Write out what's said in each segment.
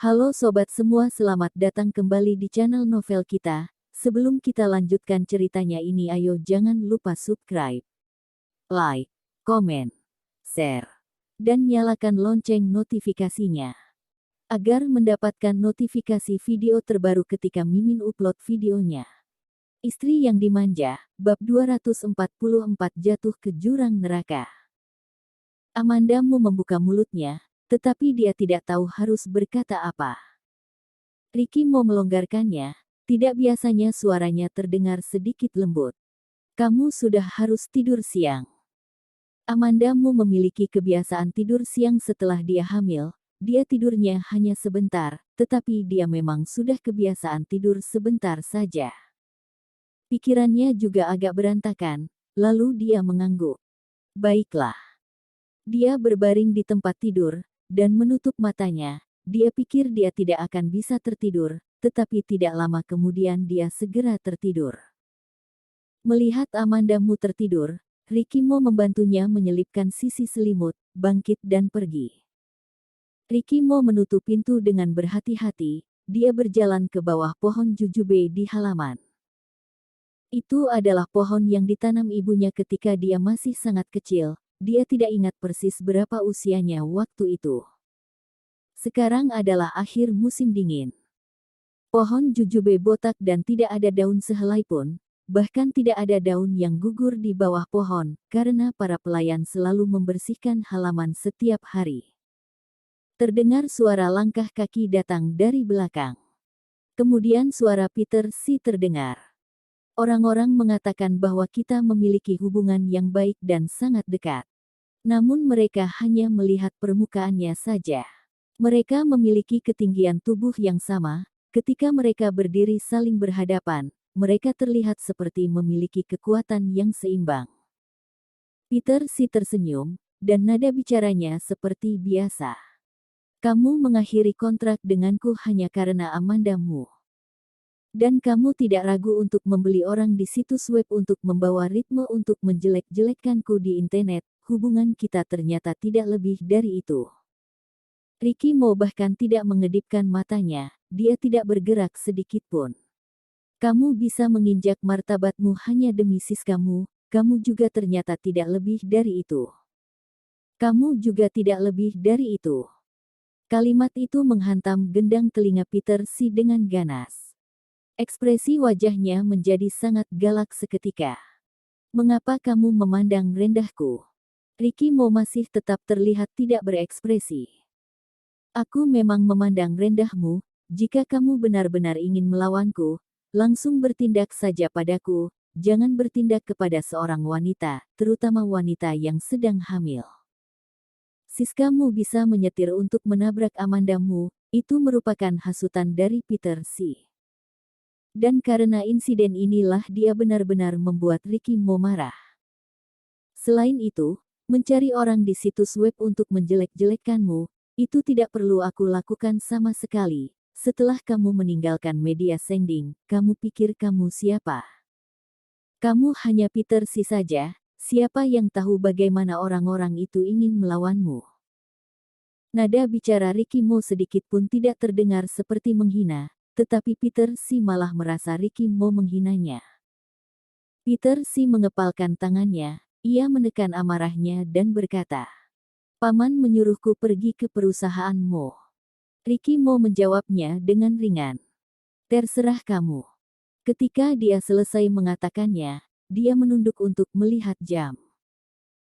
Halo sobat semua, selamat datang kembali di channel novel kita. Sebelum kita lanjutkan ceritanya ini, ayo jangan lupa subscribe, like, komen, share, dan nyalakan lonceng notifikasinya agar mendapatkan notifikasi video terbaru ketika Mimin upload videonya. Istri yang dimanja, bab 244 jatuh ke jurang neraka. Amandamu membuka mulutnya, tetapi dia tidak tahu harus berkata apa. Ricky mau melonggarkannya, tidak biasanya suaranya terdengar sedikit lembut. Kamu sudah harus tidur siang. Amandamu memiliki kebiasaan tidur siang setelah dia hamil, dia tidurnya hanya sebentar, tetapi dia memang sudah kebiasaan tidur sebentar saja. Pikirannya juga agak berantakan, lalu dia mengangguk. Baiklah. Dia berbaring di tempat tidur, dan menutup matanya. Dia pikir dia tidak akan bisa tertidur, tetapi tidak lama kemudian dia segera tertidur. Melihat Amandamu tertidur, Ricky mau membantunya menyelipkan sisi selimut, bangkit dan pergi. Ricky mau menutup pintu dengan berhati-hati, dia berjalan ke bawah pohon jujube di halaman. Itu adalah pohon yang ditanam ibunya ketika dia masih sangat kecil. Dia tidak ingat persis berapa usianya waktu itu. Sekarang adalah akhir musim dingin. Pohon jujube botak dan tidak ada daun sehelai pun, bahkan tidak ada daun yang gugur di bawah pohon, karena para pelayan selalu membersihkan halaman setiap hari. Terdengar suara langkah kaki datang dari belakang. Kemudian suara Peter si terdengar. Orang-orang mengatakan bahwa kita memiliki hubungan yang baik dan sangat dekat. Namun mereka hanya melihat permukaannya saja. Mereka memiliki ketinggian tubuh yang sama, ketika mereka berdiri saling berhadapan, mereka terlihat seperti memiliki kekuatan yang seimbang. Peter si tersenyum, dan nada bicaranya seperti biasa. Kamu mengakhiri kontrak denganku hanya karena Amandamu. Dan kamu tidak ragu untuk membeli orang di situs web untuk membawa ritme untuk menjelek-jelekkanku di internet. Hubungan kita ternyata tidak lebih dari itu. Ricky mau bahkan tidak mengedipkan matanya, dia tidak bergerak sedikit pun. Kamu bisa menginjak martabatmu hanya demi Siskamu, kamu juga ternyata tidak lebih dari itu. Kamu juga tidak lebih dari itu. Kalimat itu menghantam gendang telinga Peter si dengan ganas. Ekspresi wajahnya menjadi sangat galak seketika. Mengapa kamu memandang rendahku? Ricky Mo masih tetap terlihat tidak berekspresi. Aku memang memandang rendahmu, jika kamu benar-benar ingin melawanku, langsung bertindak saja padaku, jangan bertindak kepada seorang wanita, terutama wanita yang sedang hamil. Siskamu bisa menyetir untuk menabrak Amandamu, itu merupakan hasutan dari Peter si. Dan karena insiden inilah dia benar-benar membuat Ricky Mo marah. Selain itu, mencari orang di situs web untuk menjelek-jelekkanmu, itu tidak perlu aku lakukan sama sekali. Setelah kamu meninggalkan media sending, kamu pikir kamu siapa? Kamu hanya Peter si saja, siapa yang tahu bagaimana orang-orang itu ingin melawanmu? Nada bicara Ricky Mo sedikit pun tidak terdengar seperti menghina, tetapi Peter si malah merasa Ricky Mo menghinanya. Peter si mengepalkan tangannya. Ia menekan amarahnya dan berkata, Paman menyuruhku pergi ke perusahaanmu. Ricky Mo menjawabnya dengan ringan. Terserah kamu. Ketika dia selesai mengatakannya, dia menunduk untuk melihat jam.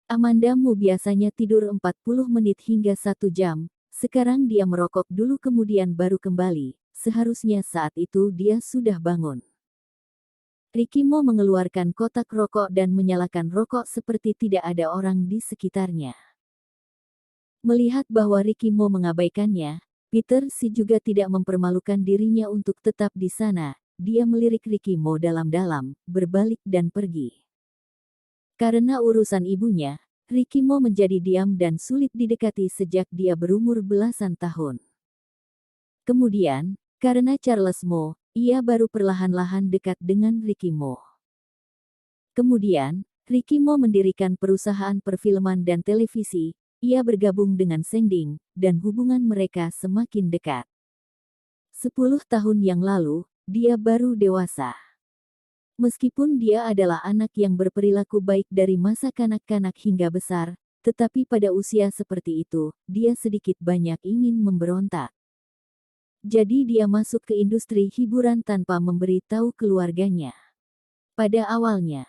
Amandamu biasanya tidur 40 menit hingga 1 jam, sekarang dia merokok dulu kemudian baru kembali, seharusnya saat itu dia sudah bangun. Ricky Mo mengeluarkan kotak rokok dan menyalakan rokok seperti tidak ada orang di sekitarnya. Melihat bahwa Ricky Mo mengabaikannya, Peter si juga tidak mempermalukan dirinya untuk tetap di sana. Dia melirik Ricky Mo dalam-dalam, berbalik dan pergi. Karena urusan ibunya, Ricky Mo menjadi diam dan sulit didekati sejak dia berumur belasan tahun. Kemudian, karena Charles Mo, ia baru perlahan-lahan dekat dengan Ricky Mo. Kemudian, Ricky Mo mendirikan perusahaan perfilman dan televisi, ia bergabung dengan Sending, dan hubungan mereka semakin dekat. 10 tahun yang lalu, dia baru dewasa. Meskipun dia adalah anak yang berperilaku baik dari masa kanak-kanak hingga besar, tetapi pada usia seperti itu, dia sedikit banyak ingin memberontak. Jadi dia masuk ke industri hiburan tanpa memberi tahu keluarganya. Pada awalnya,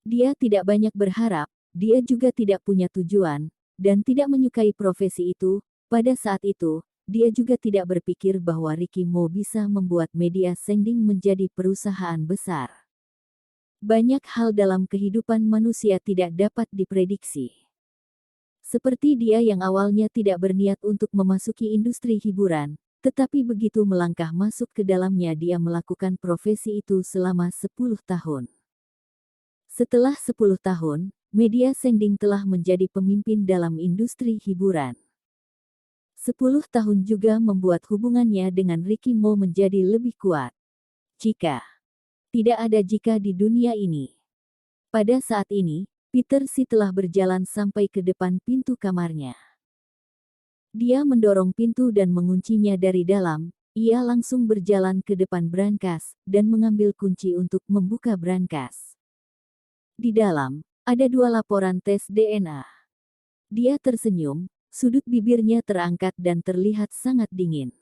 dia tidak banyak berharap, dia juga tidak punya tujuan, dan tidak menyukai profesi itu. Pada saat itu, dia juga tidak berpikir bahwa Ricky Mo bisa membuat media sending menjadi perusahaan besar. Banyak hal dalam kehidupan manusia tidak dapat diprediksi. Seperti dia yang awalnya tidak berniat untuk memasuki industri hiburan, tetapi begitu melangkah masuk ke dalamnya dia melakukan profesi itu selama 10 tahun. Setelah 10 tahun, media sending telah menjadi pemimpin dalam industri hiburan. 10 tahun juga membuat hubungannya dengan Ricky Mo menjadi lebih kuat. Tidak ada jika di dunia ini. Pada saat ini, Peter Si telah berjalan sampai ke depan pintu kamarnya. Dia mendorong pintu dan menguncinya dari dalam. Ia langsung berjalan ke depan brankas dan mengambil kunci untuk membuka brankas. Di dalam, ada 2 laporan tes DNA. Dia tersenyum. Sudut bibirnya terangkat dan terlihat sangat dingin.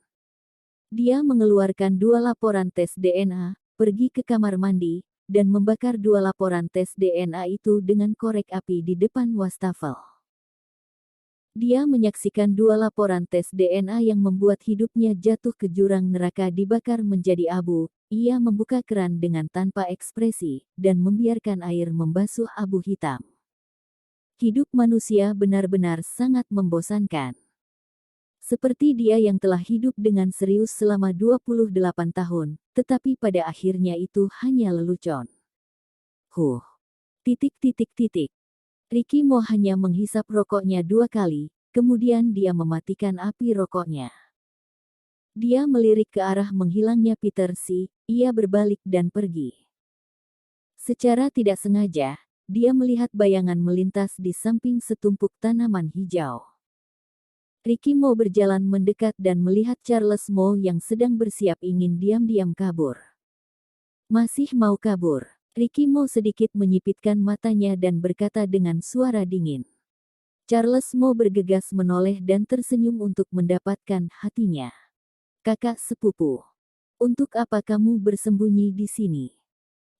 Dia mengeluarkan 2 laporan tes DNA, pergi ke kamar mandi, dan membakar 2 laporan tes DNA itu dengan korek api di depan wastafel. Dia menyaksikan 2 laporan tes DNA yang membuat hidupnya jatuh ke jurang neraka dibakar menjadi abu. Ia membuka keran dengan tanpa ekspresi, dan membiarkan air membasuh abu hitam. Hidup manusia benar-benar sangat membosankan. Seperti dia yang telah hidup dengan serius selama 28 tahun, tetapi pada akhirnya itu hanya lelucon. Ricky Mo hanya menghisap rokoknya 2 kali, kemudian dia mematikan api rokoknya. Dia melirik ke arah menghilangnya Peter Si, ia berbalik dan pergi. Secara tidak sengaja, dia melihat bayangan melintas di samping setumpuk tanaman hijau. Ricky Mo berjalan mendekat dan melihat Charles Mo yang sedang bersiap ingin diam-diam kabur. Masih mau kabur? Ricky Mo sedikit menyipitkan matanya dan berkata dengan suara dingin. Charles Mo bergegas menoleh dan tersenyum untuk mendapatkan hatinya. Kakak sepupu. Untuk apa kamu bersembunyi di sini?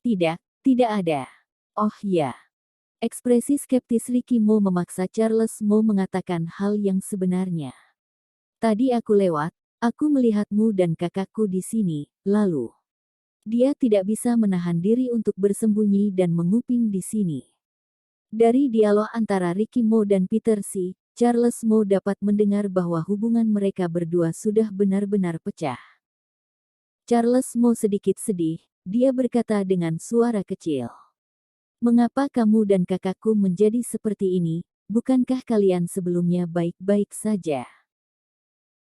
Tidak ada. Oh ya. Ekspresi skeptis Ricky Mo memaksa Charles Mo mengatakan hal yang sebenarnya. Tadi aku lewat, aku melihatmu dan kakakku di sini, lalu. Dia tidak bisa menahan diri untuk bersembunyi dan menguping di sini. Dari dialog antara Ricky Mo dan Peter Si, Charles Mo dapat mendengar bahwa hubungan mereka berdua sudah benar-benar pecah. Charles Mo sedikit sedih, dia berkata dengan suara kecil. Mengapa kamu dan kakakku menjadi seperti ini? Bukankah kalian sebelumnya baik-baik saja?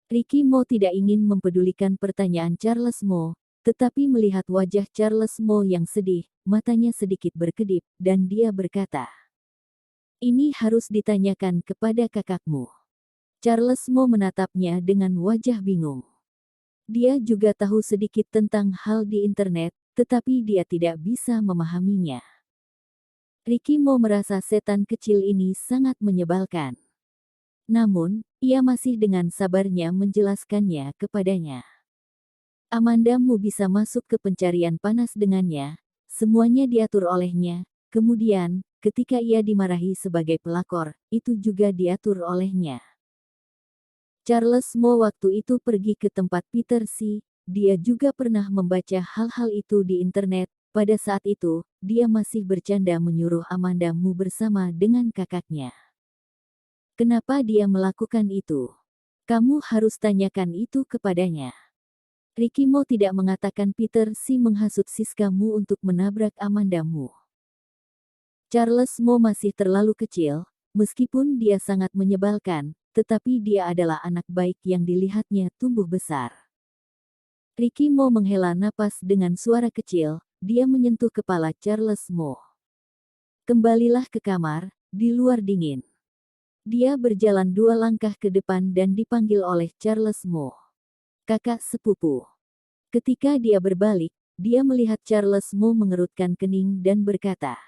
Ricky Mo tidak ingin mempedulikan pertanyaan Charles Mo, tetapi melihat wajah Charles Mo yang sedih, matanya sedikit berkedip, dan dia berkata, "Ini harus ditanyakan kepada kakakmu." Charles Mo menatapnya dengan wajah bingung. Dia juga tahu sedikit tentang hal di internet, tetapi dia tidak bisa memahaminya. Ricky Mo merasa setan kecil ini sangat menyebalkan. Namun, ia masih dengan sabarnya menjelaskannya kepadanya. Amanda Mu bisa masuk ke pencarian panas dengannya, semuanya diatur olehnya, kemudian, ketika ia dimarahi sebagai pelakor, itu juga diatur olehnya. Charles Mo waktu itu pergi ke tempat Peter Si, dia juga pernah membaca hal-hal itu di internet. Pada saat itu, dia masih bercanda menyuruh Amanda Mu bersama dengan kakaknya. Kenapa dia melakukan itu? Kamu harus tanyakan itu kepadanya. Ricky Mo tidak mengatakan Peter Si menghasut Siska Mu untuk menabrak Amanda Mu. Charles Mo masih terlalu kecil, meskipun dia sangat menyebalkan, tetapi dia adalah anak baik yang dilihatnya tumbuh besar. Ricky Mo menghela napas dengan suara kecil. Dia menyentuh kepala Charles Mo. Kembalilah ke kamar, di luar dingin. Dia berjalan 2 langkah ke depan dan dipanggil oleh Charles Mo. kakak sepupu. Ketika dia berbalik, dia melihat Charles Mo mengerutkan kening dan berkata,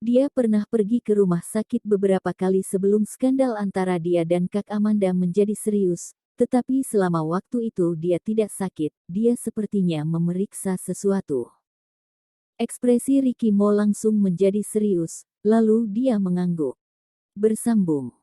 dia pernah pergi ke rumah sakit beberapa kali sebelum skandal antara dia dan Kak Amanda menjadi serius, tetapi selama waktu itu dia tidak sakit, dia sepertinya memeriksa sesuatu. Ekspresi Ricky Mo langsung menjadi serius, lalu dia mengangguk. Bersambung.